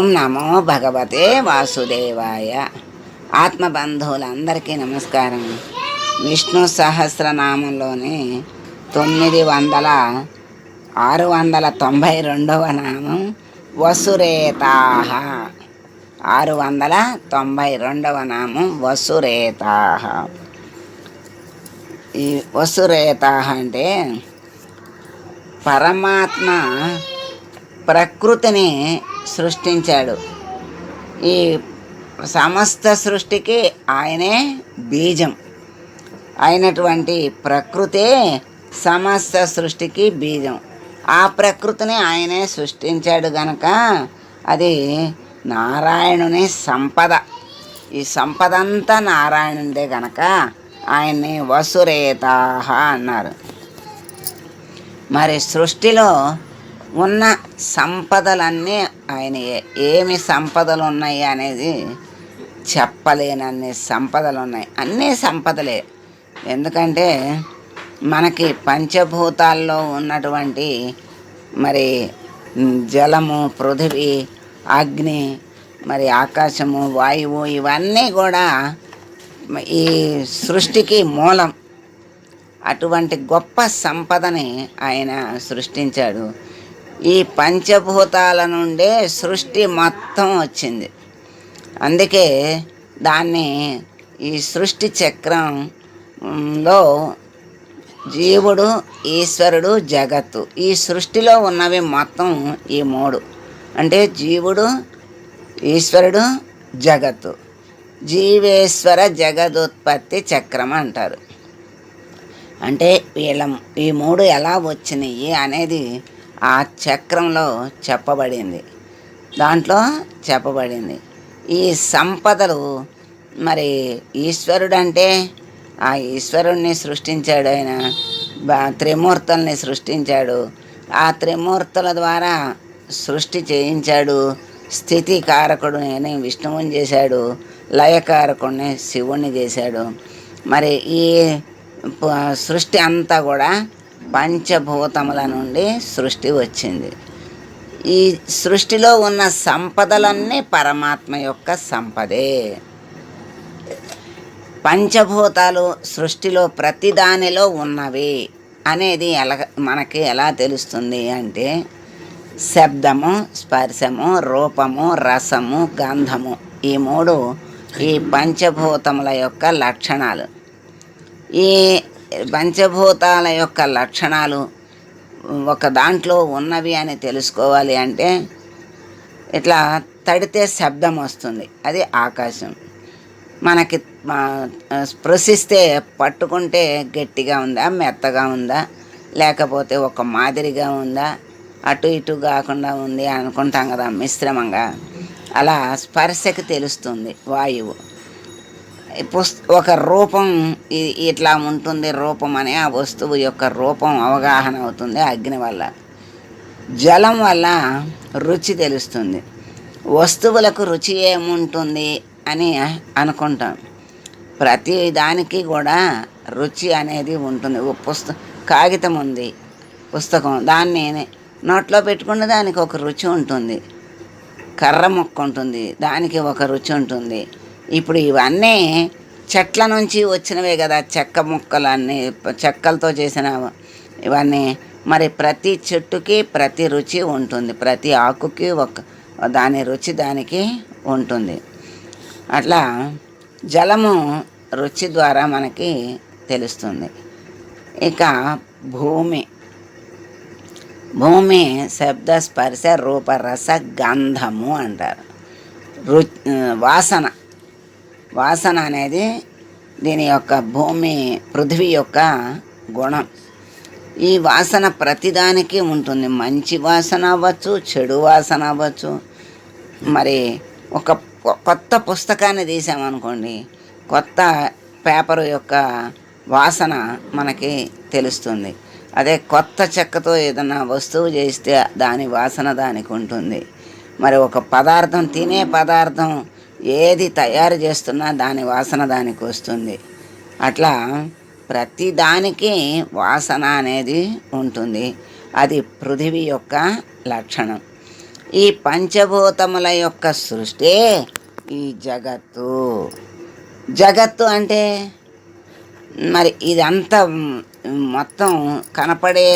ఓం నమో భగవతే వాసుదేవాయ. ఆత్మబంధువులందరికీ నమస్కారం. విష్ణు సహస్రనామంలోని 692వ నామం వసురేతాహ. 692వ నామం వసురేతాహ. ఈ వసురేతాహ అంటే పరమాత్మ ప్రకృతిని సృష్టించాడు. ఈ సమస్త సృష్టికి ఆయనే బీజం అయినటువంటి ప్రకృతే సమస్త సృష్టికి బీజం. ఆ ప్రకృతిని ఆయనే సృష్టించాడు గనక అది నారాయణుని సంపద. ఈ సంపద అంతా నారాయణునిదే గనక ఆయన్ని వసురేతాహ అన్నారు. మరి సృష్టిలో ఉన్న సంపదలన్నీ ఆయన ఏమి సంపదలు ఉన్నాయి అనేది చెప్పలేనన్ని సంపదలు ఉన్నాయి. అన్నీ సంపదలే. ఎందుకంటే మనకి పంచభూతాల్లో ఉన్నటువంటి మరి జలము, పృథివీ, అగ్ని, మరి ఆకాశము, వాయువు ఇవన్నీ కూడా ఈ సృష్టికి మూలం. అటువంటి గొప్ప సంపదని ఆయన సృష్టించాడు. ఈ పంచభూతాల నుండే సృష్టి మొత్తం వచ్చింది. అందుకే దాన్ని ఈ సృష్టి చక్రంలో జీవుడు, ఈశ్వరుడు, జగత్తు, ఈ సృష్టిలో ఉన్నవి మొత్తం ఈ మూడు. అంటే జీవుడు, ఈశ్వరుడు, జగత్తు. జీవేశ్వర జగదుత్పత్తి చక్రం అంటారు. అంటే ఈ మూడు ఎలా వచ్చినాయి అనేది ఆ చక్రంలో చెప్పబడింది. ఈ సంపదలు మరి ఈశ్వరుడు అంటే ఆ ఈశ్వరుణ్ణి సృష్టించాడు. ఆయన త్రిమూర్తుల్ని సృష్టించాడు. ఆ త్రిమూర్తుల ద్వారా సృష్టి చేయించాడు. స్థితి కారకుడిని విష్ణువుని చేశాడు. లయకారకుడిని శివుణ్ణి చేశాడు. మరి ఈ సృష్టి అంతా కూడా పంచభూతముల నుండి సృష్టి వచ్చింది. ఈ సృష్టిలో ఉన్న సంపదలన్నీ పరమాత్మ యొక్క సంపదే. పంచభూతాలు సృష్టిలో ప్రతిదానిలో ఉన్నవి అనేది మనకి ఎలా తెలుస్తుంది అంటే శబ్దము, స్పర్శము, రూపము, రసము, గంధము, ఈ మూడు ఈ పంచభూతముల యొక్క లక్షణాలు. ఈ పంచభూతాల యొక్క లక్షణాలు ఒక దాంట్లో ఉన్నవి అని తెలుసుకోవాలి అంటే ఇట్లా తడితే శబ్దం వస్తుంది, అది ఆకాశం. మనకి స్పృశిస్తే పట్టుకుంటే గట్టిగా ఉందా, మెత్తగా ఉందా, లేకపోతే ఒక మాదిరిగా ఉందా, అటు ఇటు కాకుండా ఉంది అనుకుంటాం కదా మిశ్రమంగా. అలా స్పర్శకి తెలుస్తుంది వాయువు. ఒక రూపం ఇట్లా ఉంటుంది రూపం అనే ఆ వస్తువు యొక్క రూపం అవగాహన అవుతుంది అగ్ని వల్ల. జలం వల్ల రుచి తెలుస్తుంది. వస్తువులకు రుచి ఏముంటుంది అని అనుకుంటాం. ప్రతి దానికి కూడా రుచి అనేది ఉంటుంది. కాగితం ఉంది, పుస్తకం, దాన్ని నోట్లో పెట్టుకుంటే దానికి ఒక రుచి ఉంటుంది. కర్ర ముక్క ఉంటుంది, దానికి ఒక రుచి ఉంటుంది. ఇప్పుడు ఇవన్నీ చెట్ల నుంచి వచ్చినవే కదా, చెక్క ముక్కలన్నీ చెక్కలతో చేసిన ఇవన్నీ. మరి ప్రతి చెట్టుకి ప్రతి రుచి ఉంటుంది, ప్రతి ఆకుకి దాని రుచి దానికి ఉంటుంది. అట్లా జలము రుచి ద్వారా మనకి తెలుస్తుంది. ఇక భూమి శబ్ద, స్పర్శ, రూప, రస, గంధము అంటారు. వాసన అనేది దీని యొక్క పృథివీ యొక్క గుణం. ఈ వాసన ప్రతిదానికి ఉంటుంది. మంచి వాసన అవ్వచ్చు, చెడు వాసన అవ్వచ్చు. మరి ఒక కొత్త పుస్తకాన్ని తీసామనుకోండి, కొత్త పేపరు యొక్క వాసన మనకి తెలుస్తుంది. అదే కొత్త చెక్కతో ఏదైనా వస్తువు చేస్తే దాని వాసన దానికి ఉంటుంది. మరి ఒక పదార్థం, తినే పదార్థం ఏది తయారు చేస్తున్నా దాని వాసన దానికి వస్తుంది. అట్లా ప్రతి దానికి వాసన అనేది ఉంటుంది. అది పృథివీ యొక్క లక్షణం. ఈ పంచభూతముల యొక్క సృష్టి ఈ జగత్తు. జగత్తు అంటే మరి ఇదంతా మొత్తం కనపడే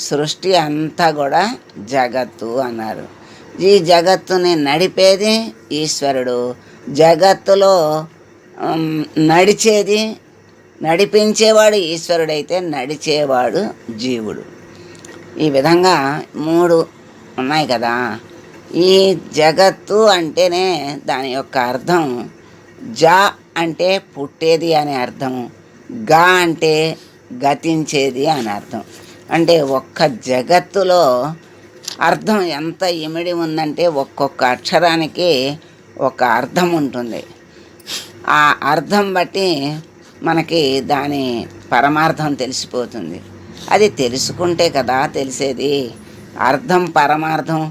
సృష్టి అంతా కూడా జగత్తు అన్నారు. ఈ జగత్తుని నడిపేది ఈశ్వరుడు, జగత్తులో నడిపించేవాడు ఈశ్వరుడైతే నడిచేవాడు జీవుడు. ఈ విధంగా మూడు ఉన్నాయి కదా. ఈ జగత్తు అంటేనే దాని యొక్క అర్థం జ అంటే పుట్టేది అనే అర్థం, గా అంటే గతించేది అని అర్థం. అంటే ఒక్క జగత్తులో అర్థం ఎంత ఇమిడి ఉందంటే ఒక్కొక్క అక్షరానికి ఒక అర్థం ఉంటుంది. ఆ అర్థం బట్టి మనకి దాని పరమార్థం తెలిసిపోతుంది. అది తెలుసుకుంటే కదా తెలిసేది. అర్థం, పరమార్థం,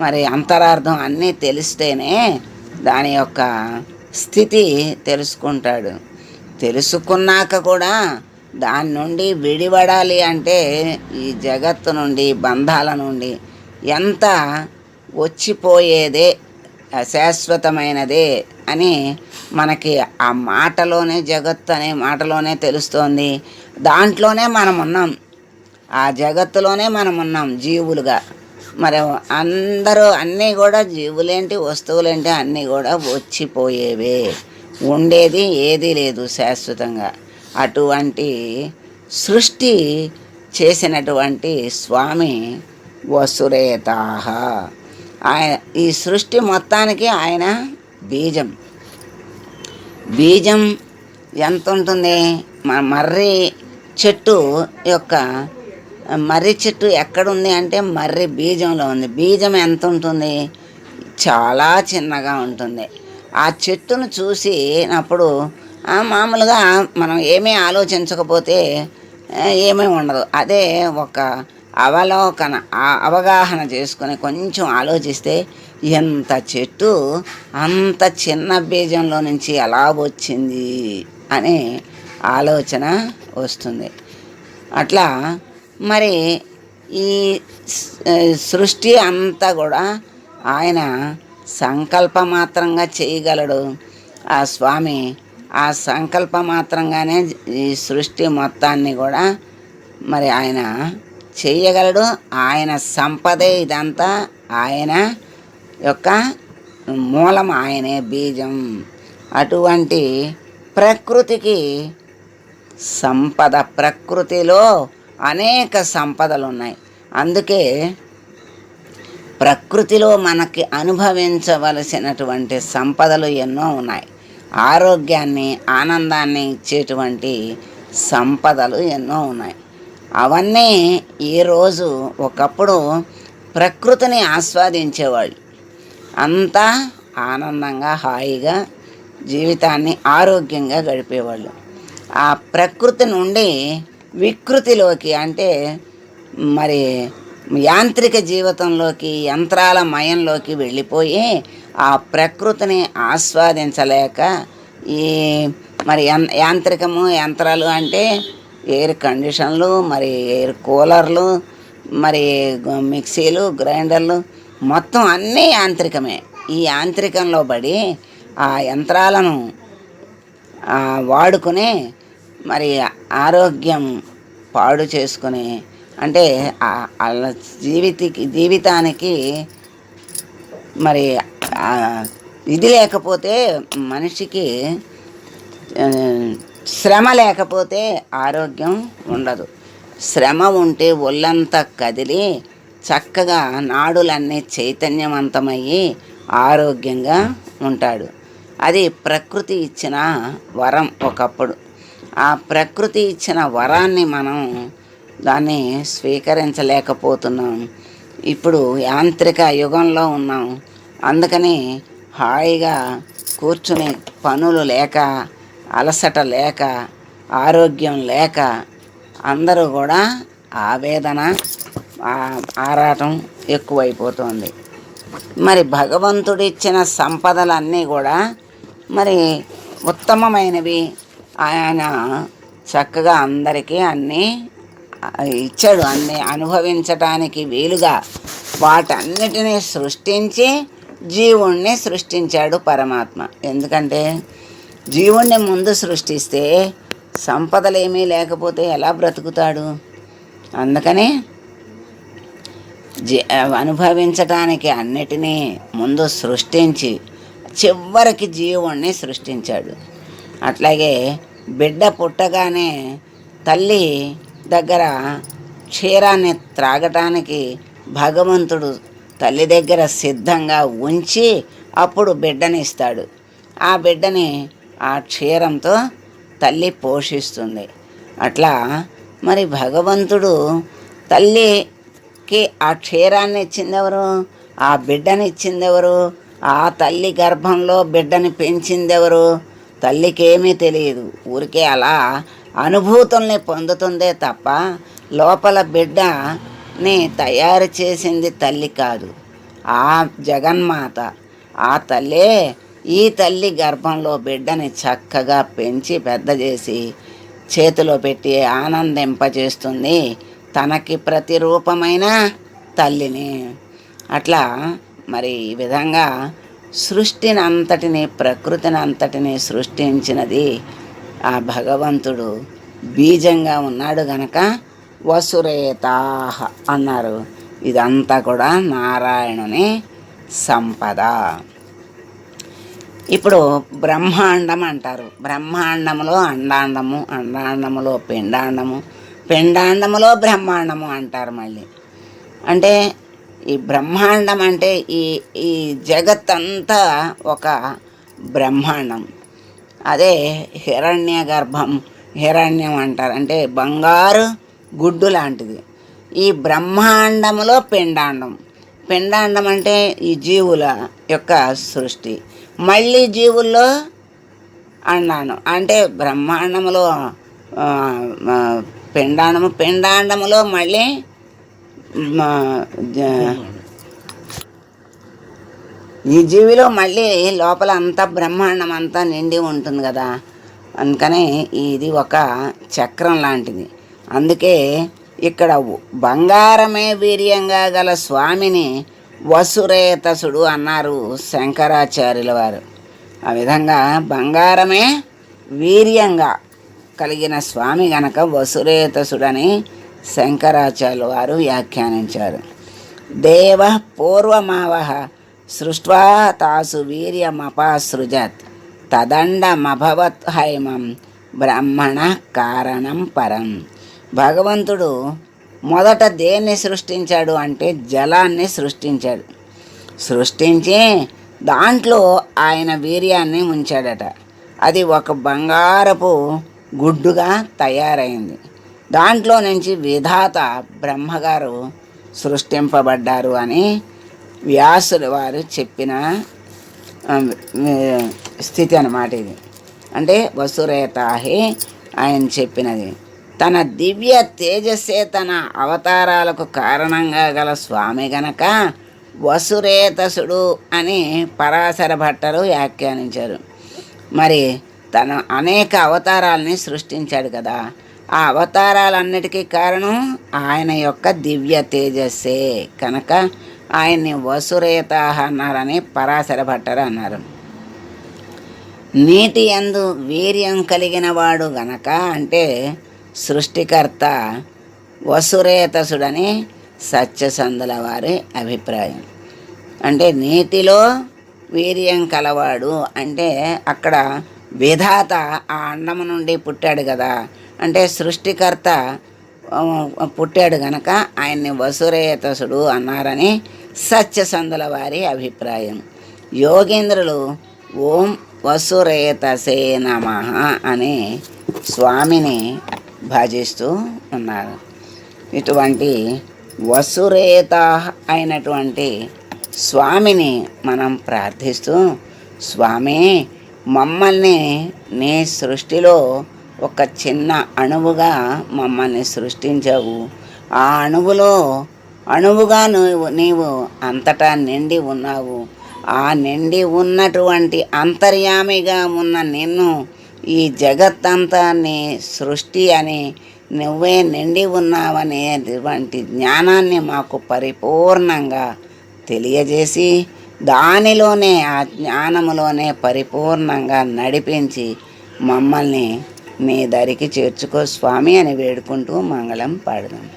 మరి అంతరార్థం అన్నీ తెలిస్తేనే దాని యొక్క స్థితి తెలుసుకుంటాడు. తెలుసుకున్నాక కూడా దాని నుండి విడిపడాలి అంటే ఈ జగత్తు నుండి, బంధాల నుండి ఎంత వచ్చిపోయేదే, అశాశ్వతమైనదే అని మనకి ఆ మాటలోనే, జగత్తు అనే మాటలోనే తెలుస్తోంది. దాంట్లోనే మనం ఉన్నాం, ఆ జగత్తులోనే మనం ఉన్నాం జీవులుగా. మరి అందరూ అన్నీ కూడా జీవులేంటి, వస్తువులేంటి అన్నీ కూడా వచ్చిపోయేవే, ఉండేది ఏదీ లేదు శాశ్వతంగా. అటువంటి సృష్టి చేసినటువంటి స్వామి వసురేతాహ. ఆయన ఈ సృష్టి మొత్తానికి ఆయన బీజం. బీజం ఎంత ఉంటుంది? మర్రి చెట్టు యొక్క మర్రి చెట్టు ఎక్కడుంది అంటే మర్రి బీజంలో ఉంది. బీజం ఎంత ఉంటుంది? చాలా చిన్నగా ఉంటుంది. ఆ చెట్టును చూసినప్పుడు మామూలుగా మనం ఏమీ ఆలోచించకపోతే ఏమీ ఉండదు. అదే ఒక అవగాహన చేసుకొని కొంచెం ఆలోచిస్తే ఎంత చెట్టు అంత చిన్న బీజంలో నుంచి ఎలా వచ్చింది అనే ఆలోచన వస్తుంది. అట్లా మరి ఈ సృష్టి అంతా కూడా ఆయన సంకల్పమాత్రంగా చేయగలడు ఆ స్వామి. ఆ సంకల్పమాత్రంగానే ఈ సృష్టి మొత్తాన్ని కూడా మరి ఆయన చేయగలడు. ఆయన సంపదే ఇదంతా, ఆయన యొక్క మూలం ఆయనే, బీజం. అటువంటి ప్రకృతికి సంపద, ప్రకృతిలో అనేక సంపదలు ఉన్నాయి. అందుకే ప్రకృతిలో మనకి అనుభవించవలసినటువంటి సంపదలు ఎన్నో ఉన్నాయి. ఆరోగ్యాన్ని, ఆనందాన్ని ఇచ్చేటువంటి సంపదలు ఎన్నో ఉన్నాయి. అవన్నీ ఈరోజు ఒకప్పుడు ప్రకృతిని ఆస్వాదించేవాళ్ళు, అంతా ఆనందంగా హాయిగా జీవితాన్ని ఆరోగ్యంగా గడిపేవాళ్ళు. ఆ ప్రకృతి నుండి వికృతిలోకి, అంటే మరి యాంత్రిక జీవితంలోకి, యంత్రాల మయంలోకి వెళ్ళిపోయి ఆ ప్రకృతిని ఆస్వాదించలేక ఈ మరి యాంత్రికము, యంత్రాలు అంటే ఎయిర్ కండిషన్లు, మరి ఎయిర్ కూలర్లు, మరి మిక్సీలు, గ్రైండర్లు, మొత్తం అన్నీ యాంత్రికమే. ఈ యాంత్రికంలో పడి ఆ యంత్రాలను వాడుకుని మరి ఆరోగ్యం పాడు చేసుకుని, అంటే వాళ్ళ జీవితానికి మరి ఇది లేకపోతే, మనిషికి శ్రమ లేకపోతే ఆరోగ్యం ఉండదు. శ్రమ ఉంటే ఒళ్ళంతా కదిలి చక్కగా నాడులన్నీ చైతన్యవంతమయ్యి ఆరోగ్యంగా ఉంటాడు. అది ప్రకృతి ఇచ్చిన వరం ఒకప్పుడు. ఆ ప్రకృతి ఇచ్చిన వరాన్ని మనం దాన్ని స్వీకరించలేకపోతున్నాం. ఇప్పుడు యాంత్రిక యుగంలో ఉన్నాం. అందుకని హాయిగా కూర్చుని పనులు లేక, అలసట లేక, ఆరోగ్యం లేక అందరూ కూడా ఆవేదన, ఆరాటం ఎక్కువైపోతుంది. మరి భగవంతుడిచ్చిన సంపదలన్నీ కూడా మరి ఉత్తమమైనవి. ఆయన చక్కగా అందరికీ అన్నీ ఇచ్చాడు, అన్నీ అనుభవించటానికి వీలుగా వాటన్నిటినీ సృష్టించి జీవుణ్ణి సృష్టించాడు పరమాత్మ. ఎందుకంటే జీవుణ్ణి ముందు సృష్టిస్తే సంపదలు ఏమీ లేకపోతే ఎలా బ్రతుకుతాడు? అందుకని అనుభవించటానికి అన్నిటినీ ముందు సృష్టించి చివరికి జీవుణ్ణి సృష్టించాడు. అట్లాగే బిడ్డ పుట్టగానే తల్లి దగ్గర క్షీరాన్ని త్రాగటానికి భగవంతుడు తల్లి దగ్గర సిద్ధంగా ఉంచి అప్పుడు బిడ్డని ఇస్తాడు. ఆ బిడ్డని ఆ క్షీరంతో తల్లి పోషిస్తుంది. అట్లా మరి భగవంతుడు తల్లికి ఆ క్షీరాన్ని ఇచ్చిందెవరు? ఆ బిడ్డని ఇచ్చిందెవరు? ఆ తల్లి గర్భంలో బిడ్డని పెంచిందెవరు? తల్లికి ఏమీ తెలియదు. ఊరికే అలా అనుభూతుల్ని పొందుతుందే తప్ప లోపల బిడ్డని తయారు చేసింది తల్లి కాదు, ఆ జగన్మాత. ఆ తల్లే ఈ తల్లి గర్భంలో బిడ్డని చక్కగా పెంచి పెద్ద చేసి చేతిలో పెట్టి ఆనందింపజేస్తుంది తనకి ప్రతిరూపమైన తల్లిని. అట్లా మరి ఈ విధంగా సృష్టిని అంతటిని, ప్రకృతిని అంతటిని సృష్టించినది ఆ భగవంతుడు బీజంగా ఉన్నాడు గనక వసురేతాహ అన్నారు. ఇదంతా కూడా నారాయణుని సంపద. ఇప్పుడు బ్రహ్మాండం అంటారు. బ్రహ్మాండములో అండాండము, అండాండములో పిండాండము, పిండాండములో బ్రహ్మాండము అంటారు. మళ్ళీ అంటే ఈ బ్రహ్మాండం అంటే ఈ జగత్తంతా ఒక బ్రహ్మాండం. అదే హిరణ్య గర్భం, హిరణ్యం అంటారు. అంటే బంగారు గుడ్డు లాంటిది. ఈ బ్రహ్మాండములో పిండాండం, పిండాండం అంటే ఈ జీవుల యొక్క సృష్టి. మళ్ళీ జీవుల్లో అండాండం అంటే బ్రహ్మాండములో పిండాండము, పిండాండములో మళ్ళీ ఈ జీవిలో మళ్ళీ లోపల అంతా బ్రహ్మాండం అంతా నిండి ఉంటుంది కదా. అందుకనే ఇది ఒక చక్రం లాంటిది. అందుకే ఇక్కడ బంగారమే వీర్యంగా గల స్వామిని వసురేతసుడు అన్నారు శంకరాచార్యుల వారు. ఆ విధంగా బంగారమే వీర్యంగా కలిగిన స్వామి గనక వసురేతసుడని శంకరాచార్యుల వారు వ్యాఖ్యానించారు. దేవ పూర్వమావహ సృష్ట్వా తాసు వీర్యమపాసృజత్ తదండమభవత్ హైమం బ్రహ్మణ కారణం పరం. భగవంతుడు మొదట దేన్ని సృష్టించాడు అంటే జలాన్ని సృష్టించాడు. సృష్టించి దాంట్లో ఆయన వీర్యాన్ని ఉంచాడట. అది ఒక బంగారపు గుడ్డుగా తయారైంది. దాంట్లో నుంచి విధాత బ్రహ్మగారు సృష్టింపబడ్డారు అని వ్యాసుల వారు చెప్పిన స్థితి అన్నమాట ఇది. అంటే వసురేతాహి ఆయన చెప్పినది. తన దివ్య తేజస్సే తన అవతారాలకు కారణంగా గల స్వామి గనక వసురేతసుడు అని పరాశర భట్టరు వ్యాఖ్యానించారు. మరి తను అనేక అవతారాలని సృష్టించాడు కదా. ఆ అవతారాలన్నిటికీ కారణం ఆయన యొక్క దివ్య తేజస్సే కనుక ఆయన్ని వసురేతాహ అన్నారని పరాశర భట్టరు అన్నారు. నీటి యందు వీర్యం కలిగిన వాడు గనక అంటే సృష్టికర్త వసురేతసుడని సత్యసంధుల వారి అభిప్రాయం. అంటే నీటిలో వీర్యం కలవాడు అంటే అక్కడ విధాత ఆ అండము నుండి పుట్టాడు కదా. అంటే సృష్టికర్త పుట్టాడు గనక ఆయన్ని వసురేతసుడు అన్నారని సత్యసంధుల వారి అభిప్రాయం. యోగేంద్రులు ఓం వసురేతసే నమః అని స్వామిని భజిస్తూ ఉన్నారు. ఇటువంటి వసురేత అయినటువంటి స్వామిని మనం ప్రార్థిస్తూ, స్వామి మమ్మల్ని నీ సృష్టిలో ఒక చిన్న అణువుగా మమ్మల్ని సృష్టించావు. ఆ అణువుగా నీవు అంతటా నిండి ఉన్నావు. ఆ నిండి ఉన్నటువంటి అంతర్యామిగా ఉన్న నిన్ను ఈ జగత్తంతా నీ సృష్టి అని నువ్వే నిండి ఉన్నావనేటువంటి జ్ఞానాన్ని మాకు పరిపూర్ణంగా తెలియజేసి దానిలోనే ఆ జ్ఞానములోనే పరిపూర్ణంగా నడిపించి మమ్మల్ని నీ దరికి చేర్చుకో స్వామి అని వేడుకుంటూ మంగళం పాడదాం.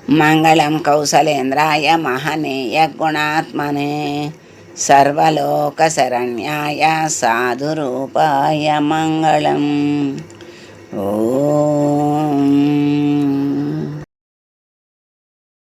మంగళం కౌసలేంద్రాయ మహనీయ గుణాత్మనే సర్వలోక శరణ్యాయ సాధురూపాయ మంగళం. ఓ